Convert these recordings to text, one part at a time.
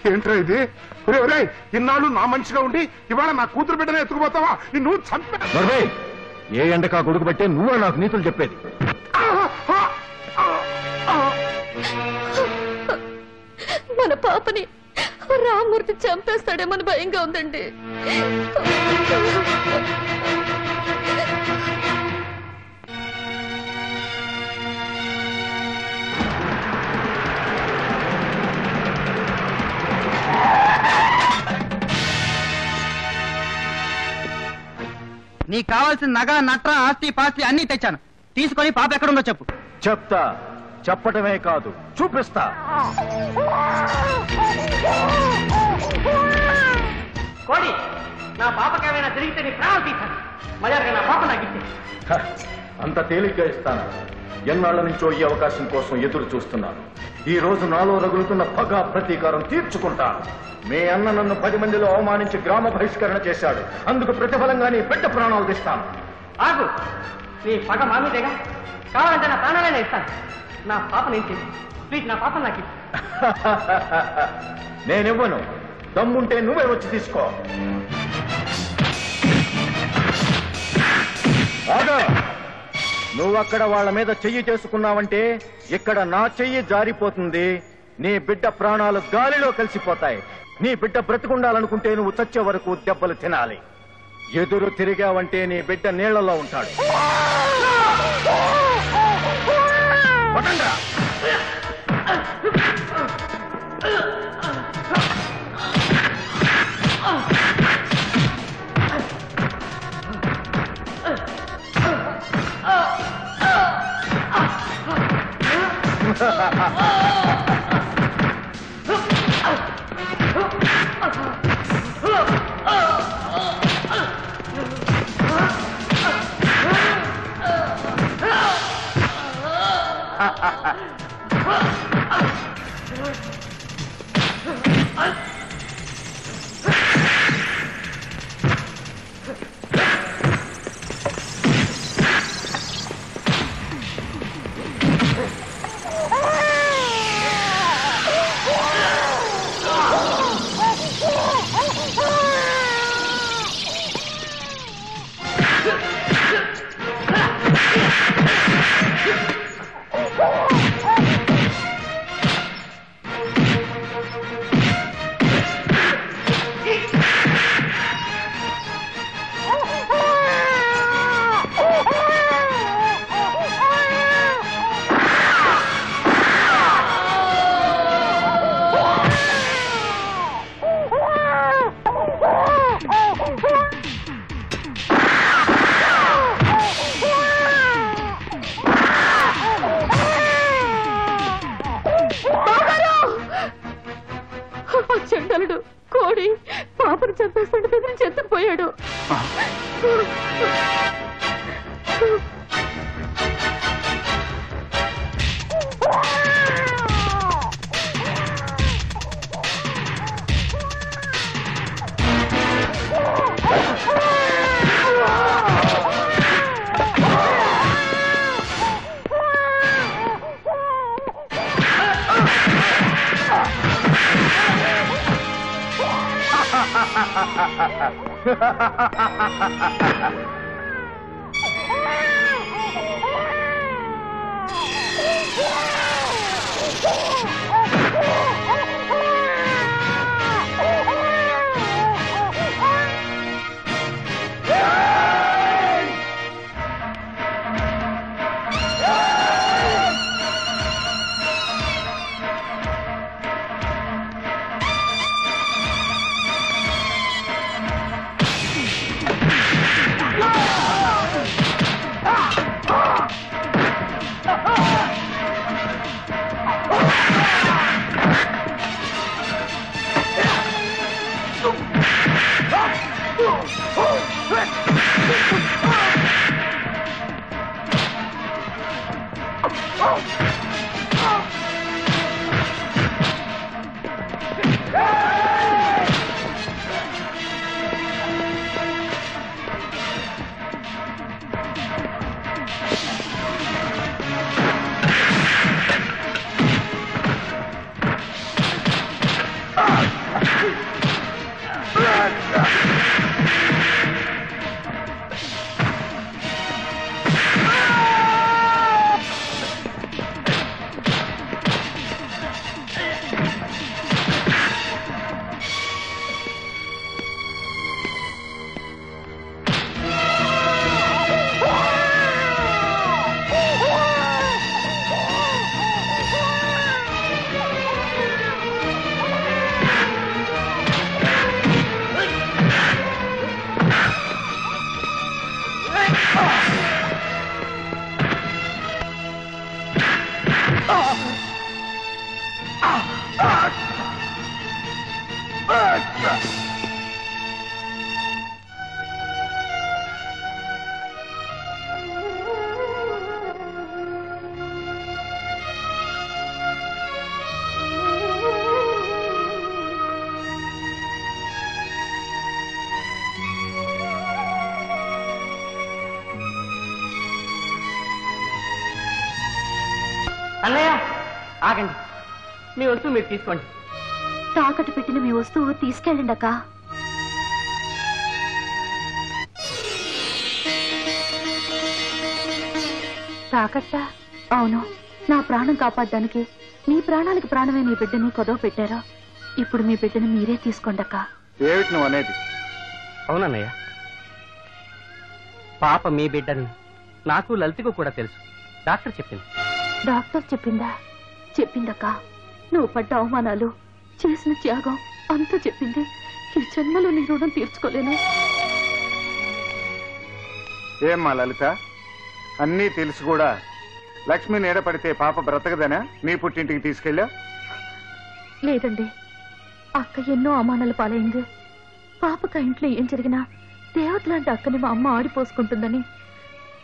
ఏంట్రా ఇది? ఇన్నాళ్ళు నా మంచిగా ఉండి ఇవాళ నా కూతురు బిడ్డనే ఎత్తుకుపోతావా? నువ్వు చంపే ఏ ఎండకా కొడుకు బట్టే నువ్వు నాకు నీతులు చెప్పేది. మన పాపని రామూర్తి చంపేస్తాడేమని భయంగా ఉందండి. నీకు కావాల్సిన నగ నట్ర ఆస్తి పాస్తి అన్ని తెచ్చాను. తీసుకొని పాప ఎక్కడుందో చెప్పు. చెప్తా, చెప్పటమే కాదు చూపిస్తా. కోడి, నా పాపకేమైనా జరిగితే నీ ప్రాణాలు తీశాను. మర్యాదగా నా పాప నాకు ఇచ్చి. అంత తేలిగ్గా ఇస్తాను. ఎన్నాళ్ల నుంచో ఈ అవకాశం కోసం ఎదురు చూస్తున్నాను. ఈ రోజు నాలో రగులుతున్న పగ ప్రతీకారం తీర్చుకుంటాను. మీ అన్న నన్ను 10 మందిలో అవమానించి గ్రామ బహిష్కరణ చేశాడు. అందుకు ప్రతిఫలంగా నీ బిడ్డ ప్రాణాలు తీస్తాను. ఆగు, నీ పగ మా మీదేగా. కావాలంటే నా ప్రాణాలైనా ఇస్తాను. నా పాపను ఏం చేసి ప్లీజ్ నా పాప నాకు ఇచ్చి. నేనివ్వను. దమ్ముంటే నువ్వే వచ్చి తీసుకో. ఆగా, నువ్వక్కడ వాళ్ళ మీద చెయ్యి చేసుకున్నావంటే ఇక్కడ నా చెయ్యి జారిపోతుంది. నీ బిడ్డ ప్రాణాలు గాలిలో కలిసిపోతాయి. నీ బిడ్డ బ్రతికుండాలనుకుంటే నువ్వు చచ్చే వరకు దెబ్బలు తినాలి. ఎదురు తిరిగావంటే నీ బిడ్డ నీళ్లలో ఉంటాడు. చెండలుడు కోడి పాపను చంపేస్తుంటే బెదిరించి ఎత్తుకుపోయాడు. అన్నయ్య ఆగండి, మీ వస్తువు మీరు తీసుకోండి. తాకట్టు పెట్టిన మీ వస్తువు తీసుకెళ్ళండి అక్క. తాకట్టా? అవును, నా ప్రాణం కాపాడడానికి మీ ప్రాణానికి ప్రాణమే నీ బిడ్డని కొదవ పెట్టారా? ఇప్పుడు మీ బిడ్డని మీరే తీసుకోండి అక్క. ఏమిటి నువ్వు అనేది? అవునన్నయ్య, పాప మీ బిడ్డని నాకు లలితకు కూడా తెలుసు. డాక్టర్ చెప్పింది. డాక్టర్ చెప్పిందా? చెప్పిందక్క. నువ్వు పడ్డ అవమానాలు, చేసిన త్యాగం అంతా చెప్పింది. ఈ జన్మలో నీ రుణం తీర్చుకోలేను. ఏమ్మా లలిత, అన్నీ తెలిసి కూడా లక్ష్మి నీడ పడితే పాప బ్రతకదనా నీ పుట్టింటికి తీసుకెళ్ళా? లేదండి, అక్క ఎన్నో అవమానాలు పాలైంది. పాపక ఇంట్లో ఏం జరిగినా దేవత లాంటి అక్కని మా అమ్మ ఆడిపోసుకుంటుందని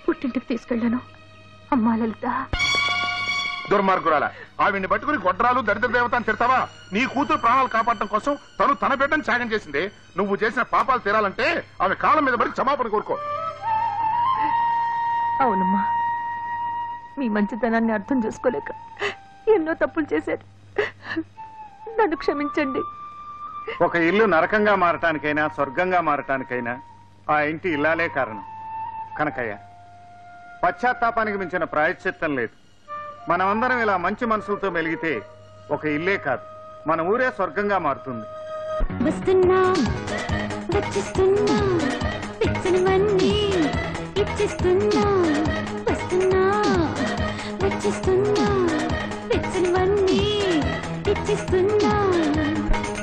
పుట్టింటికి తీసుకెళ్ళాను. అమ్మా లలిత. దుర్మార్గురాల, ఆవిడ్ని పట్టుకుని గొడ్రాలు దరిద్ర దేవత అని తిడతావా? నీ కూతురు ప్రాణాలు కాపాడటం కోసం తను తన బిడ్డను త్యాగం చేసింది. నువ్వు చేసిన పాపాలు తీరాలంటే ఆమె కాళ్ళ మీద పడి క్షమాపణ కోరుకో. అవునమ్మా, మీ మంచితనాన్ని అర్థం చేసుకోలేక ఎన్నో తప్పులు చేశారు. నన్ను క్షమించండి. ఒక ఇల్లు నరకంగా మారటానికైనా స్వర్గంగా మారటానికైనా ఆ ఇంటి ఇల్లాలే కారణం. కనకయ్య, పశ్చాత్తాపానికి మించిన ప్రాయశ్చిత్తం లేదు. మనమందరం ఇలా మంచి మనసులతో మెలిగితే ఒక ఇల్లే కాదు, మన ఊరే స్వర్గంగా మారుతుంది. వస్తున్నాం, వచ్చేస్తున్నాం, పిచ్చనివన్నీ ఇచ్చేస్తున్నాం. వస్తున్నాం, వచ్చేస్తున్నాం, పిచ్చనివన్నీ ఇచ్చేస్తున్నాం.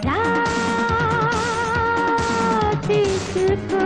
రా తీసుకో